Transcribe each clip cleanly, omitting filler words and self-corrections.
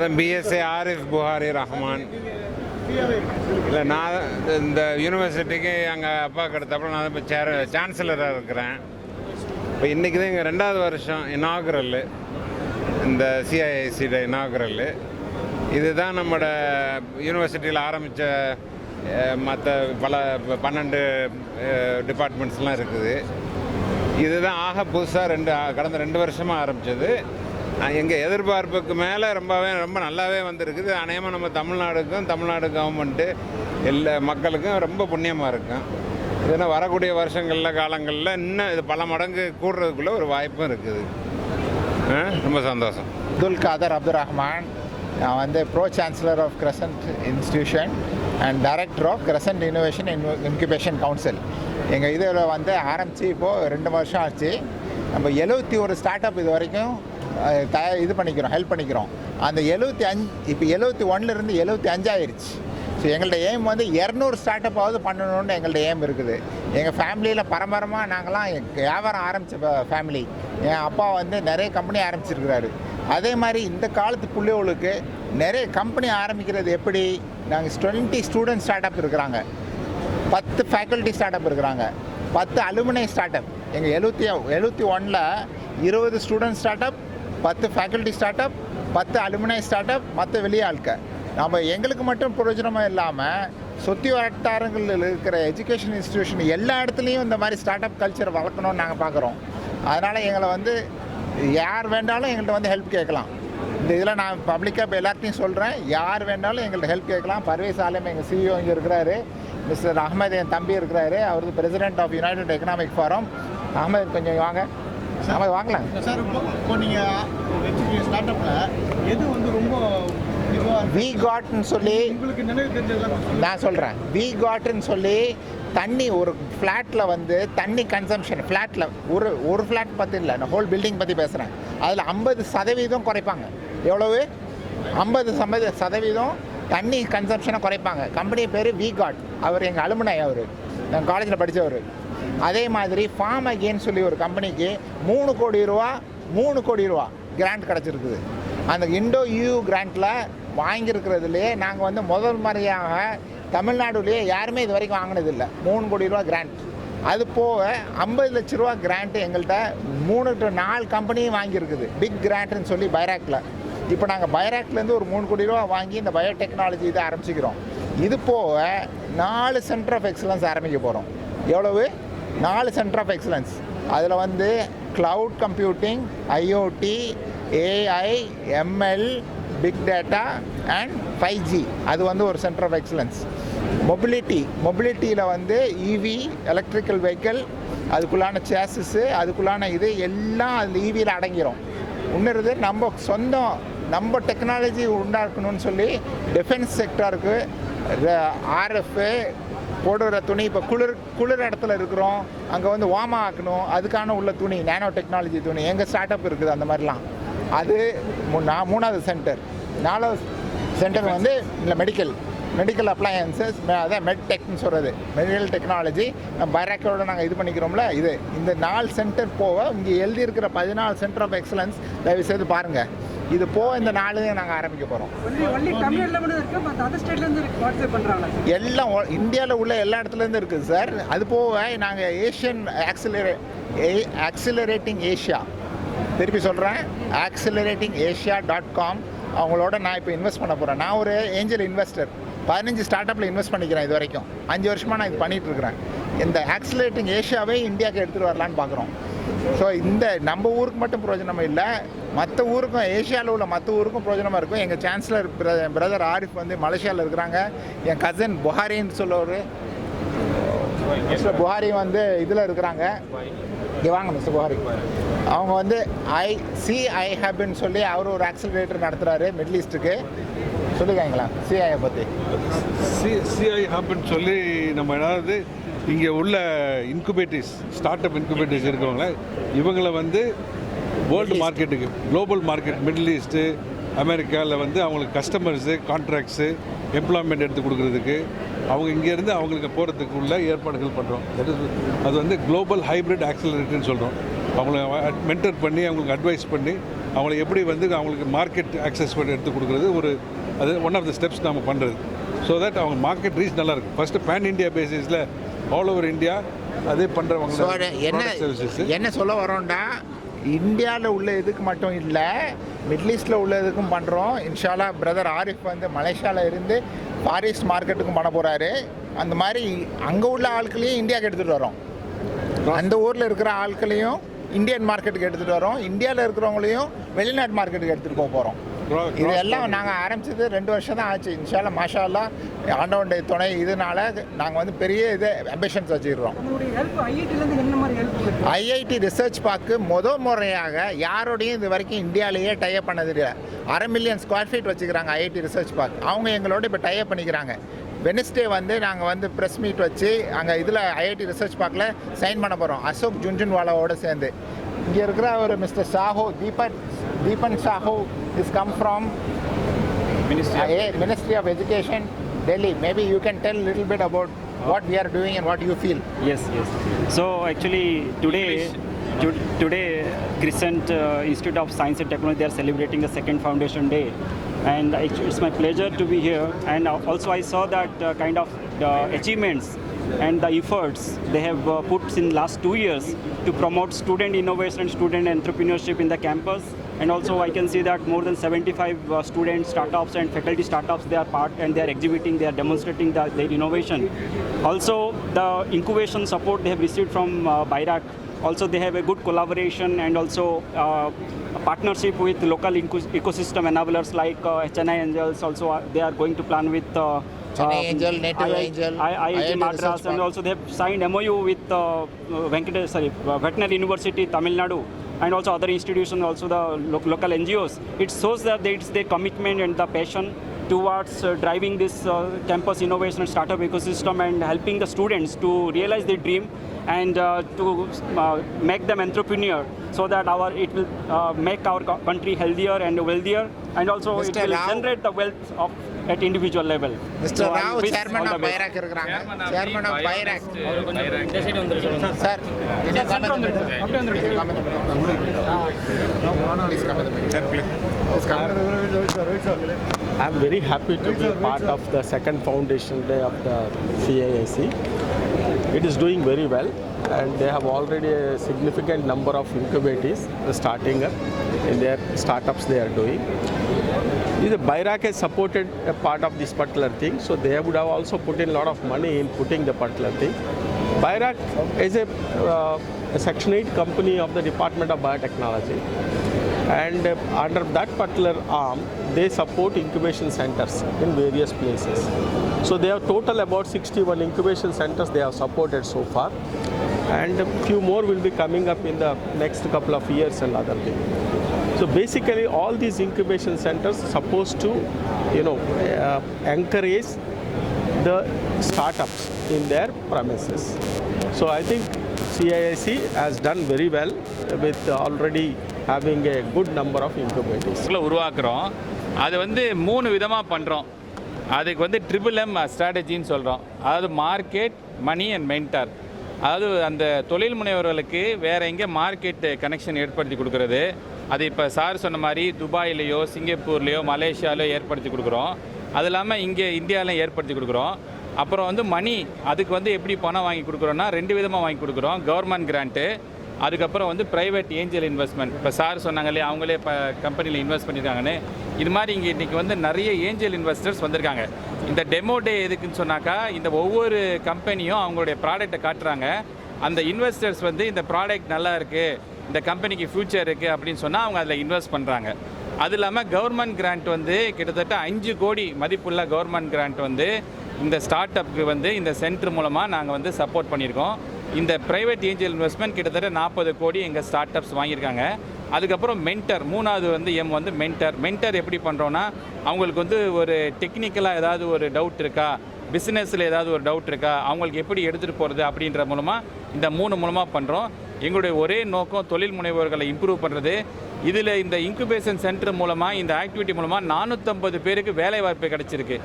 அதான் பிஎஸ்சி ஆரிஃப் புகாரி ரஹ்மான். இல்லை, நான் இந்த யூனிவர்சிட்டிக்கு எங்கள் அப்பாவுக்கு அடுத்தப்பறம் நான் இப்போ சான்சலராக இருக்கிறேன். இப்போ இன்றைக்கி தான் எங்கள் 2வது வருஷம் இனாகுரல், இந்த சிஐஐசியோட இனாகுரல். இதுதான் நம்மளோட யூனிவர்சிட்டியில் ஆரம்பித்த மற்ற பல 12 டிபார்ட்மெண்ட்ஸ்லாம் இருக்குது. இதுதான் ஆக புதுசாக கடந்த 2 வருஷமாக ஆரம்பித்தது. எங்கள் எதிர்பார்ப்புக்கு மேலே ரொம்ப நல்லாவே வந்திருக்குது. அநேகமாக நம்ம தமிழ்நாடு கவர்மெண்ட்டு எல்லா மக்களுக்கும் ரொம்ப புண்ணியமாக இருக்கும். இதுனா வரக்கூடிய காலங்களில் இன்னும் இது பல மடங்கு கூடுறதுக்குள்ள ஒரு வாய்ப்பும் இருக்குது. ரொம்ப சந்தோஷம். அப்துல் காதர் அப்துல் ரஹ்மான், நான் வந்து pro chancellor of crescent institution and director of crescent innovation incubation council. எங்கள் இதில் வந்து ஆரம்பித்து இப்போது 2 வருஷம் ஆச்சு. நம்ம 71 ஸ்டார்ட் அப் இது வரைக்கும் இது பண்ணிக்கிறோம், ஹெல்ப் பண்ணிக்கிறோம். அந்த 75 இப்போ 71லேருந்து 75 ஆயிடுச்சு. ஸோ எங்கள்ட எய்ம் வந்து 200 ஸ்டார்ட் அப்பாவது பண்ணணும்னு எங்கள்ட எய்ம் இருக்குது. எங்கள் ஃபேமிலியில் பரம்பரமாக நாங்களாம் வியாபாரம் ஆரம்பித்த ஃபேமிலி. என் அப்பா வந்து நிறைய கம்பெனி ஆரம்பிச்சிருக்கிறாரு. அதே மாதிரி இந்த காலத்து பிள்ளைகளுக்கு நிறைய கம்பெனி ஆரம்பிக்கிறது எப்படி, நாங்கள் 20 ஸ்டூடெண்ட் ஸ்டார்ட் அப் இருக்கிறாங்க, 10 ஃபேக்கல்ட்டி ஸ்டார்ட் அப் இருக்கிறாங்க, 10 அலுமினை ஸ்டார்ட் அப். எங்கள் 71ல் 20 student start up, 10 faculty start up, 10 அலுமினை start up, மற்ற வெளியாட்கள். நம்ம எங்களுக்கு மட்டும் பிரயோஜனமாக இல்லாமல் சுற்றி வட்டாரங்களில் இருக்கிற எஜுகேஷன் இன்ஸ்டிடியூஷன் எல்லா இடத்துலையும் இந்த மாதிரி ஸ்டார்ட் அப் கல்ச்சர் வளர்க்கணும்னு நாங்கள் பார்க்குறோம். அதனால் எங்களை வந்து யார் வேண்டாலும் எங்கள்கிட்ட வந்து ஹெல்ப் கேட்கலாம். இந்த இதில் நான் பப்ளிக்காக இப்போ எல்லாத்தையும் சொல்கிறேன், யார் வேண்டாலும் எங்கள்கிட்ட ஹெல்ப் கேட்கலாம். பர்வேஸ் ஆலம் எங்கள் சிஇஓ இங்கே இருக்கிறாரு, மிஸ்டர் அஹமத் என் தம்பி இருக்கிறாரு, அவர் president of United Economic Forum. Ahmed கொஞ்சம் வாங்க. அஹமத் வாங்கலாம் சார். இப்போ நீங்கள் ஸ்டார்ட் அப்பில் எது வந்து ரொம்ப வி காட்னு சொல்லி உங்களுக்கு நினைவு தெரிஞ்சதெல்லாம் நான் சொல்கிறேன். வி காட்னு சொல்லி தண்ணி ஒரு ஃப்ளாட்டில் வந்து தண்ணி கன்சம்ஷன் ஃப்ளாட்டில் ஒரு ஃப்ளாட் பற்றி இல்லை, நான் ஹோல் பில்டிங் பற்றி பேசுகிறேன். அதில் 50% குறைப்பாங்க. எவ்வளவு? 50% தண்ணி கன்சம்ஷனை குறைப்பாங்க. கம்பெனி பேர் வி காட். அவர் எங்கள் அலுமினை, அவர் நான் காலேஜில் படித்தவர். அதே மாதிரி ஃபார்ம் அகெயின் சொல்லி ஒரு கம்பெனிக்கு 3 கோடி ரூபா கிராண்ட் கிடச்சிருக்குது. அந்த இண்டோ யூ கிராண்டில் வாங்கியிருக்கிறதுலே நாங்கள் வந்து முதல் முறையாக தமிழ்நாடுலேயே யாருமே இது வரைக்கும் வாங்கினதில்லை 3 கோடி ரூபா கிராண்ட். அது போக 50 லட்ச ரூபா கிராண்ட்டு எங்கள்கிட்ட 3 to 4 கம்பெனியும் வாங்கியிருக்குது, பிக் கிராண்ட்னு சொல்லி பைராக்கில். இப்போ நாங்கள் பைராக்லேருந்து ஒரு 3 கோடி ரூபா வாங்கி இந்த பயோடெக்னாலஜி இதை ஆரம்பிச்சிக்கிறோம். இது போக 4 சென்டர் ஆஃப் எக்ஸலன்ஸ் ஆரம்பிக்க போகிறோம். எவ்வளவு? 4 சென்டர் ஆஃப் எக்ஸலன்ஸ். அதில் வந்து cloud computing, IoT, AI, ML, big data and 5G, அது வந்து ஒரு சென்டர் ஆஃப் எக்ஸலன்ஸ். மொபிலிட்டியில் வந்து இவி, எலக்ட்ரிக்கல் வெஹிக்கிள், அதுக்குள்ளான சேஸஸ்ஸு, அதுக்குள்ளான இது எல்லாம் அதில் இவியில் அடங்கிடும். இன்னொரு நம்ம டெக்னாலஜி உண்டாக்கணும்னு சொல்லி டிஃபென்ஸ் செக்டாருக்கு ஆர்எஃப் போடுற துணி. இப்போ குளிர் இடத்துல இருக்கிறோம், அங்கே வந்து வார்ம் ஆக்கணும், அதுக்கான உள்ள துணி, நேனோ டெக்னாலஜி துணி எங்கள் ஸ்டார்ட் அப் இருக்குது. அந்த மாதிரிலாம் அது 3வது சென்டர். 4வது சென்டர் வந்து இல்லை மெடிக்கல் அப்ளையன்சஸ், அதான் மெட்டெக்னு சொல்கிறது, மெடிக்கல் டெக்னாலஜி. நம்ம பைராக்கோட நாங்கள் இது பண்ணிக்கிறோம்ல, இந்த 4 சென்டர் போக இங்கே எழுதியிருக்கிற 14 சென்டர் ஆஃப் எக்ஸலன்ஸ் தயவு செய்து பாருங்கள். இது போக இந்த 4 நாங்கள் ஆரம்பிக்க போகிறோம். எல்லாம் இந்தியாவில் உள்ள எல்லா இடத்துலேருந்து இருக்குது சார். அது போக நாங்கள் ஏஷியன் ஆக்சிலரேட்டிங் ஏஷியா, திருப்பி சொல்கிறேன், acceleratingasia.com, அவங்களோட நான் இப்போ இன்வெஸ்ட் பண்ண போகிறேன். நான் ஒரு ஏஞ்சல் இன்வெஸ்டர், 15 ஸ்டார்ட் அப்பில் இன்வெஸ்ட் பண்ணிக்கிறேன். இது வரைக்கும் 5 வருஷமாக நான் இது பண்ணிகிட்ருக்கிறேன். இந்த ஆக்சிலரேட்டிங் ஏஷியாவே இந்தியாவுக்கு எடுத்துகிட்டு வரலான்னு பார்க்குறோம். ஸோ இந்த நம்ம ஊருக்கு மட்டும் பிரயோஜனமாக இல்லை, மற்ற ஊருக்கும், ஏஷியாவில் உள்ள மற்ற ஊருக்கும் பிரயோஜனமாக இருக்கும். எங்கள் சான்சலர் பிரதர் ஆரிஃப் வந்து மலேசியாவில் இருக்கிறாங்க. என் கசின் புகாரின்னு சொல்லுவார், மிஸ்டர் புகாரி வந்து இதில் இருக்கிறாங்க. இங்கே வாங்க மிஸ்டர் புகாரி. அவங்க வந்து ஐ ஹப்னு சொல்லி அவர் ஒரு ஆக்சிலரேட்டர் நடத்துகிறாரு மிடில் ஈஸ்ட்டுக்கு. சொல்லிக்காங்களா சிஐ பற்றி? சிஐ ஹப்னு சொல்லி நம்ம ஏதாவது இங்கே உள்ள இன்குபேட்டர்ஸ், ஸ்டார்ட் அப் இன்குபேட்டர்ஸ் இருக்கவங்கள இவங்களை வந்து வேர்ல்டு மார்க்கெட்டுக்கு, குளோபல் மார்க்கெட், மிடில் ஈஸ்ட்டு, அமெரிக்காவில் வந்து அவங்களுக்கு கஸ்டமர்ஸு, கான்ட்ராக்ட்ஸு, எம்ப்ளாய்மெண்ட் எடுத்து கொடுக்குறதுக்கு அவங்க இங்கேருந்து அவங்களுக்கு போகிறதுக்கு உள்ள ஏற்பாடுகள் பண்ணுறோம். அது வந்து குளோபல் ஹைப்ரிட் ஆக்சிலரேட்டர்னு சொல்கிறோம். அவங்கள மென்டர் பண்ணி அவங்களுக்கு அட்வைஸ் பண்ணி அவங்களுக்கு எப்படி வந்து அவங்களுக்கு மார்க்கெட் ஆக்சஸ் பண்ணி எடுத்து கொடுக்குறது அது ஒன் ஆஃப் த ஸ்டெப்ஸ் நம்ம பண்ணுறது. ஸோ தட் அவங்க மார்க்கெட் ரீச் நல்லா இருக்கும். ஃபஸ்ட்டு பேன் இண்டியா பேசிஸில் ஆல் ஓவர் இந்தியா அதே பண்ணுறவங்க என்ன சொல்ல வரோம்டா, இந்தியாவில் உள்ள இதுக்கு மட்டும் இல்லை, மிடில் ஈஸ்டில் உள்ள இதுக்கும் பண்ணுறோம். இன்ஷால்லா பிரதர் ஆரிஃப் வந்து மலேசியாவில் இருந்து ஃபாரிஸ்ட் மார்க்கெட்டுக்கும் பண்ண போகிறாரு. அந்த மாதிரி அங்கே உள்ள ஆட்களையும் இந்தியாவுக்கு எடுத்துகிட்டு வரோம். அந்த ஊரில் இருக்கிற ஆட்களையும் இந்தியன் மார்க்கெட்டுக்கு எடுத்துகிட்டு வரோம். இந்தியாவில் இருக்கிறவங்களையும் வெளிநாட்டு மார்க்கெட்டுக்கு எடுத்துகிட்டு போகிறோம். இது எல்லாம் நாங்கள் ஆரம்பிச்சது 2 வருஷம் தான் ஆச்சு. இன்ஷால்லா மாஷா அல்லா ஆண்டவனுடைய துணை இதனால நாங்கள் வந்து பெரிய இது அம்பிஷன்ஸ் வச்சுக்கிறோம். ஐஐடி ரிசர்ச் பார்க்கு முறையாக யாரோடையும் இது வரைக்கும் இந்தியாவிலேயே டைப் பண்ணது இல்லை. 1/2 மில்லியன் ஸ்கொயர் ஃபீட் வச்சுக்கிறாங்க ஐஐடி ரிசர்ச் பார்க். அவங்க எங்களோட இப்போ டைப் பண்ணிக்கிறாங்க. வெனஸ்டே வந்து நாங்கள் வந்து ப்ரெஸ் மீட் வச்சு அங்கே இதில் ஐஐடி ரிசர்ச் பார்க்கில் சைன் பண்ண போகிறோம் அசோக் ஜுன்ஜுன்வாலாவோடு சேர்ந்து. இங்கே இருக்கிற ஒரு mister Sahoo Deepan Sahoo is come from Ministry of Education, Delhi. Maybe you can tell a little bit about what we are doing and what you feel. Yes. So actually today Crescent Institute of Science and Technology, they are celebrating the second foundation day, and it's my pleasure to be here. And also I saw that kind of the achievements and the efforts they have put in last 2 years to promote student innovation and student entrepreneurship in the campus. And also I can see that more than 75 student startups and faculty startups, they are part and they are exhibiting, they are demonstrating their innovation. Also the incubation support they have received from BIRAC. Also they have a good collaboration and also a partnership with local ecosystem enablers like Chennai Angels. Also they are going to plan with Chennai Angel, Native Angel, IIT Madras, and also they have signed MOU with Veterinary University, Tamil Nadu, and also other institutions, also the local NGOs. It shows that it's their commitment and the passion towards driving this campus innovation and startup ecosystem and helping the students to realize their dream and to make them entrepreneur, so that it will make our country healthier and wealthier, and also Mr. it will Rao, generate the wealth at individual level. Mr. So I Rao, wish chairman all the of best. BIRAC இருக்கிறாங்க. Chairman of BIRAC. Sir, can you come in the middle? Please come in the middle. Please come in the middle. Please come in the middle. I'm very happy to be part of the second foundation day of the CIIC. It is doing very well, and they have already a significant number of incubators starting up in their startups they are doing. The BIRAC has supported a part of this particular thing, so they would have also put in a lot of money in putting the particular thing. BIRAC is a Section 8 company of the Department of Biotechnology, and under that particular arm, they support incubation centers in various places. So they have total about 61 incubation centers they have supported so far, and a few more will be coming up in the next couple of years and other things. So basically all these incubation centers supposed to encourage the startups in their premises. So I think CIIC has done very well with already having a good number of incubators. உருவாக்குறோம். அது வந்து 3 விதமாக பண்ணுறோம். அதுக்கு வந்து MMM ஸ்ட்ராட்டஜின்னு சொல்கிறோம். அதாவது market, money and mentor. அதாவது அந்த தொழில் முனைவர்களுக்கு வேறு எங்கே மார்க்கெட் கனெக்ஷன் ஏற்படுத்தி கொடுக்குறது. அது இப்போ சார் சொன்ன மாதிரி துபாயிலையோ சிங்கப்பூர்லேயோ மலேசியாவிலையோ ஏற்படுத்தி கொடுக்குறோம். அது இல்லாமல் இங்கே இந்தியாவிலையும் ஏற்படுத்தி கொடுக்குறோம். அப்புறம் வந்து மணி, அதுக்கு வந்து எப்படி பணம் வாங்கி கொடுக்குறோன்னா 2 விதமாக வாங்கி கொடுக்குறோம். கவர்மெண்ட் கிராண்ட்டு, அதுக்கப்புறம் வந்து ப்ரைவேட் ஏஞ்சல் இன்வெஸ்ட்மெண்ட். இப்போ சார் சொன்னாங்களே அவங்களே இப்போ கம்பெனியில் இன்வெஸ்ட் பண்ணியிருக்காங்கன்னு. இது மாதிரி இன்றைக்கி வந்து நிறைய ஏஞ்சல் இன்வெஸ்டர்ஸ் வந்திருக்காங்க. இந்த டெமோ டே எதுக்குன்னு சொன்னாக்கா, இந்த ஒவ்வொரு கம்பெனியும் அவங்களுடைய ப்ராடக்ட்டை காட்டுறாங்க. அந்த இன்வெஸ்டர்ஸ் வந்து இந்த ப்ராடக்ட் நல்லா இருக்குது, இந்த கம்பெனிக்கு ஃப்யூச்சர் இருக்குது அப்படின்னு சொன்னால் அவங்க அதில் இன்வெஸ்ட் பண்ணுறாங்க. அது இல்லாமல் கவர்மெண்ட் கிராண்ட் வந்து கிட்டத்தட்ட 5 கோடி மதிப்புள்ள கவர்மெண்ட் கிராண்ட் வந்து இந்த ஸ்டார்ட் அப்புக்கு வந்து இந்த சென்டர் மூலமாக நாங்கள் வந்து சப்போர்ட் பண்ணியிருக்கோம். இந்த ப்ரைவேட் ஏஞ்சல் இன்வெஸ்ட்மெண்ட் கிட்டத்தட்ட 40 கோடி எங்கள் ஸ்டார்ட் அப்ஸ் வாங்கியிருக்காங்க. அதுக்கப்புறம் மென்டர், 3வது வந்து வந்து மென்டர் எப்படி பண்ணுறோன்னா, அவங்களுக்கு வந்து ஒரு டெக்னிக்கலாக ஏதாவது ஒரு டவுட் இருக்கா, பிஸ்னஸில் ஏதாவது ஒரு டவுட் இருக்கா, அவங்களுக்கு எப்படி எடுத்துகிட்டு போகிறது அப்படின்ற மூலமாக இந்த 3 மூலமாக பண்ணுறோம். எங்களுடைய ஒரே நோக்கம் தொழில் முனைவோர்களை இம்ப்ரூவ் பண்ணுறது. இதில் இந்த இன்குபேஷன் சென்டர் மூலமாக, இந்த ஆக்டிவிட்டி மூலமாக 450 பேருக்கு வேலைவாய்ப்பு கிடச்சிருக்கு.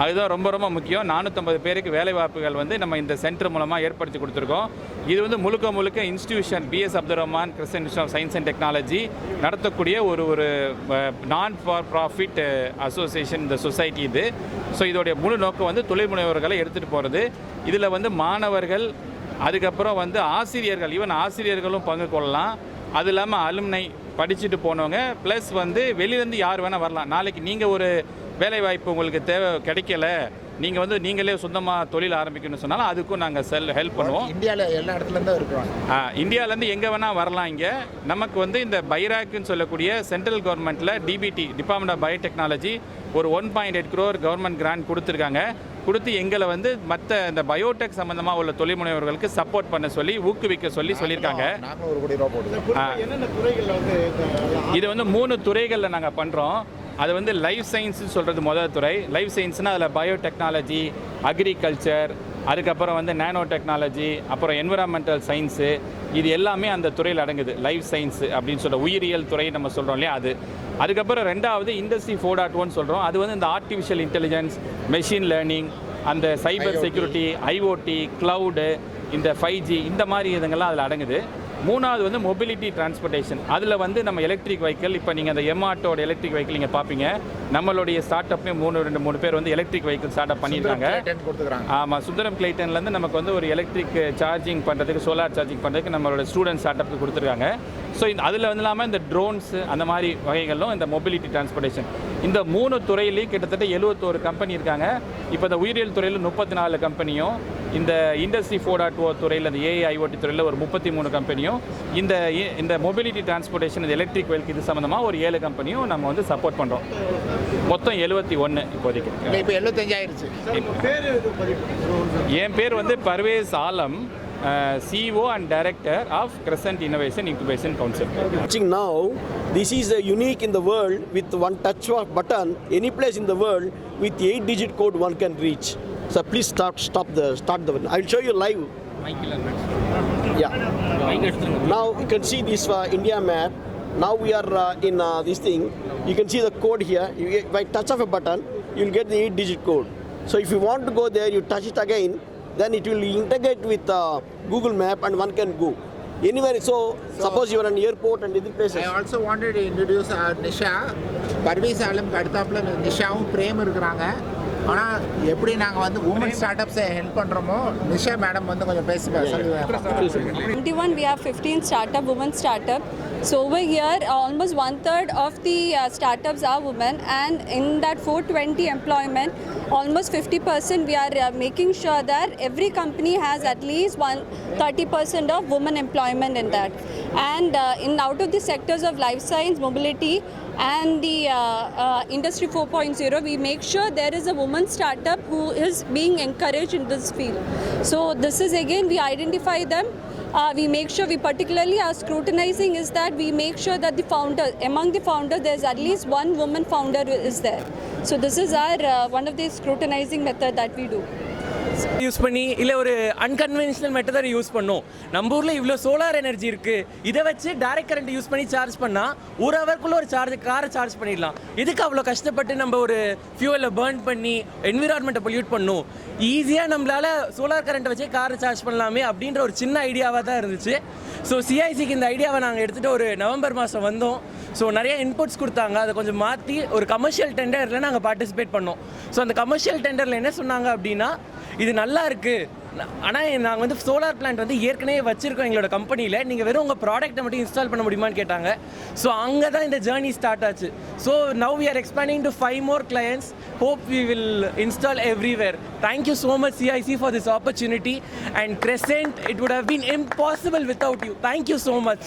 அதுதான் ரொம்ப ரொம்ப முக்கியம். 450 பேருக்கு வேலைவாய்ப்புகள் வந்து நம்ம இந்த சென்டர் மூலமாக ஏற்படுத்தி கொடுத்துருக்கோம். இது வந்து முழுக்க முழுக்க institution BS Abdul Rahman Christian institute of science and technology நடத்தக்கூடிய ஒரு நான் ஃபார் ப்ராஃபிட் அசோசியேஷன் இந்த சொசைட்டி இது. ஸோ இதோடைய முழு நோக்கம் வந்து தொழில் முனைவோர்களை எடுத்துகிட்டு போகிறது. இதில் வந்து மாணவர்கள், அதுக்கப்புறம் வந்து ஆசிரியர்கள், ஈவன் ஆசிரியர்களும் பங்கு கொள்ளலாம். அது இல்லாமல் அலுமினை படிச்சுட்டு போனவங்க, ப்ளஸ் வந்து வெளியிலேருந்து யார் வேணால் வரலாம். நாளைக்கு நீங்கள் ஒரு வேலைவாய்ப்பு உங்களுக்கு கிடைக்கல, நீங்கள் வந்து நீங்களே சொந்தமாக தொழில் ஆரம்பிக்கணும்னு சொன்னாலும் அதுக்கும் நாங்கள் ஹெல்ப் பண்ணுவோம். இந்தியாவில் எல்லா இடத்துலேருந்தும் இருக்கிறோம். இந்தியாவிலேருந்து எங்கே வேணால் வரலாம். இங்கே நமக்கு வந்து இந்த பைராக்னு சொல்லக்கூடிய சென்ட்ரல் கவர்மெண்ட்டில் டிபிடி டிபார்ட்மெண்ட் ஆஃப் பயோடெக்னாலஜி ஒரு 1.8 crore கவர்மெண்ட் கிராண்ட் கொடுத்துருக்காங்க. கொடுத்து எங்களை வந்து மற்ற இந்த பயோடெக் சம்மந்தமாக உள்ள தொழில் முனைவர்களுக்கு சப்போர்ட் பண்ண சொல்லி ஊக்குவிக்க சொல்லியிருக்காங்க. நாங்கள் 1 கோடி ரூபா போடுவோம். என்னென்ன துறைகளில் வந்து இது வந்து 3 துறைகளில் நாங்கள் பண்ணுறோம். அது வந்து லைஃப் சயின்ஸ்னு சொல்கிறது முதல் துறை. லைஃப் சயின்ஸ்னால் அதில் பயோடெக்னாலஜி, அக்ரிகல்ச்சர், அதுக்கப்புறம் வந்து நேனோ டெக்னாலஜி, அப்புறம் என்விரான்மெண்டல் சயின்ஸு, இது எல்லாமே அந்த துறையில் அடங்குது. லைஃப் சயின்ஸு அப்படின்னு சொல்கிற உயிரியல் துறை நம்ம சொல்கிறோம் இல்லையா, அது. அதுக்கப்புறம் 2வது இண்டஸ்ட்ரி 4.1 சொல்கிறோம். அது வந்து இந்த ஆர்டிஃபிஷியல் இன்டெலிஜென்ஸ், மெஷின் லேர்னிங், அந்த சைபர் செக்யூரிட்டி, ஐஓடி, க்ளவுடு, இந்த 5G, இந்த மாதிரி இதுங்கெல்லாம் அதில் அடங்குது. 3வது வந்து மொபிலிட்டி டிரான்ஸ்போர்ட்டேஷன். அதில் வந்து நம்ம எலக்ட்ரிக் வெஹிக்கிள், இப்போ நீங்கள் அந்த எம்ஆர்டோட எலக்ட்ரிக் வெஹிக்கிள் நீங்கள் பார்ப்பீங்க. நம்மளுடைய ஸ்டார்ட் அப்லேயும் 2-3 பேர் வந்து எலக்ட்ரிக் வெஹிக்கிள் ஸ்டார்ட் அப் பண்ணியிருக்காங்க. ஆமாம், சுந்தரம் கிளைட்டன்லேருந்து நமக்கு வந்து ஒரு எலக்ட்ரிக் சார்ஜிங் பண்ணுறதுக்கு, சோலார் சார்ஜிங் பண்ணுறதுக்கு நம்மளோட ஸ்டூடெண்ட் ஸ்டார்ட் அப்புக்கு கொடுத்துருக்காங்க. ஸோ அதில் வந்து இல்லாமல் இந்த ட்ரோன்ஸு அந்த மாதிரி வகைகளும் இந்த மொபிலிட்டி டிரான்ஸ்போர்ட்டேஷன், இந்த 3 துறையிலையும் கிட்டத்தட்ட 71 கம்பெனி இருக்காங்க. இப்போ இந்த உயிரியல் துறையில் 34 கம்பெனியும், இந்த இண்டஸ்ட்ரி 4.0 துறையில், இந்த ஏஐஓடி துறையில் ஒரு 33 கம்பெனியும், இந்த மொபிலிட்டி டிரான்ஸ்போர்ட்டேஷன், இந்த எலக்ட்ரிக் வெஹிக்கிள் இது சம்மந்தமாக ஒரு 7 கம்பெனியும் நம்ம வந்து சப்போர்ட் பண்ணுறோம். மொத்தம் 71 இப்போதைக்கு. இப்போ 75 ஆயிருச்சு. பேர் என் பேர் வந்து பர்வேஸ் ஆலம், CEO and Director of Crescent Innovation Incubation Council. Watching now, this is unique in the world. With one touch of button, any place in the world with 8-digit code one can reach. So please start the I'll show you live. Yeah. Now you can see this India map. Now we are in this thing. You can see the code here. By touch of a button, you'll get the 8-digit code. So if you want to go there, you touch it again. Then it will integrate with Google Map and one can go anywhere. So suppose you are an airport and other places. I also wanted to introduce Nisha. Pervez ஆலம்க்கு அடுத்தாப்புல நிஷாவும் frame இருக்கிறாங்க. ஆனால் எப்படி நாங்கள் வந்து woman start அப்ஸை help பண்ணுறோமோ, Nisha madam வந்து கொஞ்சம் பேசி சொல்லுங்கள். 21 we have 15 startup, women startup. So over here almost 1/3 of the startups are women, and in that 420 employment, almost 50% we are making sure that every company has at least 30% of women employment in that. And in out of the sectors of life science, mobility and the industry 4.0, we make sure there is a woman startup who is being encouraged in this field. So this is again, we identify them. We make sure, we particularly are scrutinizing is that we make sure that the founder, among the founders, there's at least one woman founder is there. So this is our one of the scrutinizing method that we do. Use பண்ணி இல்லை ஒரு unconventional மெத்தடை use பண்ணோம். நம்ம ஊரில் இவ்வளோ solar energy இருக்குது, இதை வச்சு டைரக்ட் கரண்ட் யூஸ் பண்ணி சார்ஜ் பண்ணால் 1 ஹவருக்குள்ளே ஒரு காரை சார்ஜ் பண்ணிடலாம். இதுக்கு அவ்வளோ கஷ்டப்பட்டு நம்ம ஒரு ஃபியூவலை பேர்ன் பண்ணி என்விரான்மெண்ட்டை பொல்யூட் பண்ணணும். ஈஸியாக நம்மளால் சோலார் கரண்ட்டை வச்சு காரை சார்ஜ் பண்ணலாமே அப்படின்ற ஒரு சின்ன ஐடியாவாக தான் இருந்துச்சு. ஸோ சிஐசிக்கு இந்த ஐடியாவை நாங்கள் எடுத்துகிட்டு ஒரு நவம்பர் மாதம் வந்தோம். ஸோ நிறைய இன்புட்ஸ் கொடுத்தாங்க, அதை கொஞ்சம் மாற்றி ஒரு கமர்ஷியல் டெண்டரில் நாங்கள் பார்ட்டிசிபேட் பண்ணோம். ஸோ அந்த கமர்ஷியல் டெண்டரில் என்ன சொன்னாங்க அப்படின்னா, இது நல்லா இருக்குது, ஆனால் நாங்கள் வந்து சோலார் பிளான்ட் வந்து ஏற்கனவே வச்சுருக்கோம் எங்களோட கம்பெனியில், நீங்கள் வெறும் உங்கள் ப்ராடக்ட்டை மட்டும் இன்ஸ்டால் பண்ண முடியுமான்னு கேட்டாங்க. ஸோ அங்கே தான் இந்த ஜேர்னி ஸ்டார்ட் ஆச்சு. So now we are expanding to 5 more clients. Hope we will install everywhere. Thank you so much CIC for this opportunity, and Crescent, it would have been impossible without you. Thank you so much.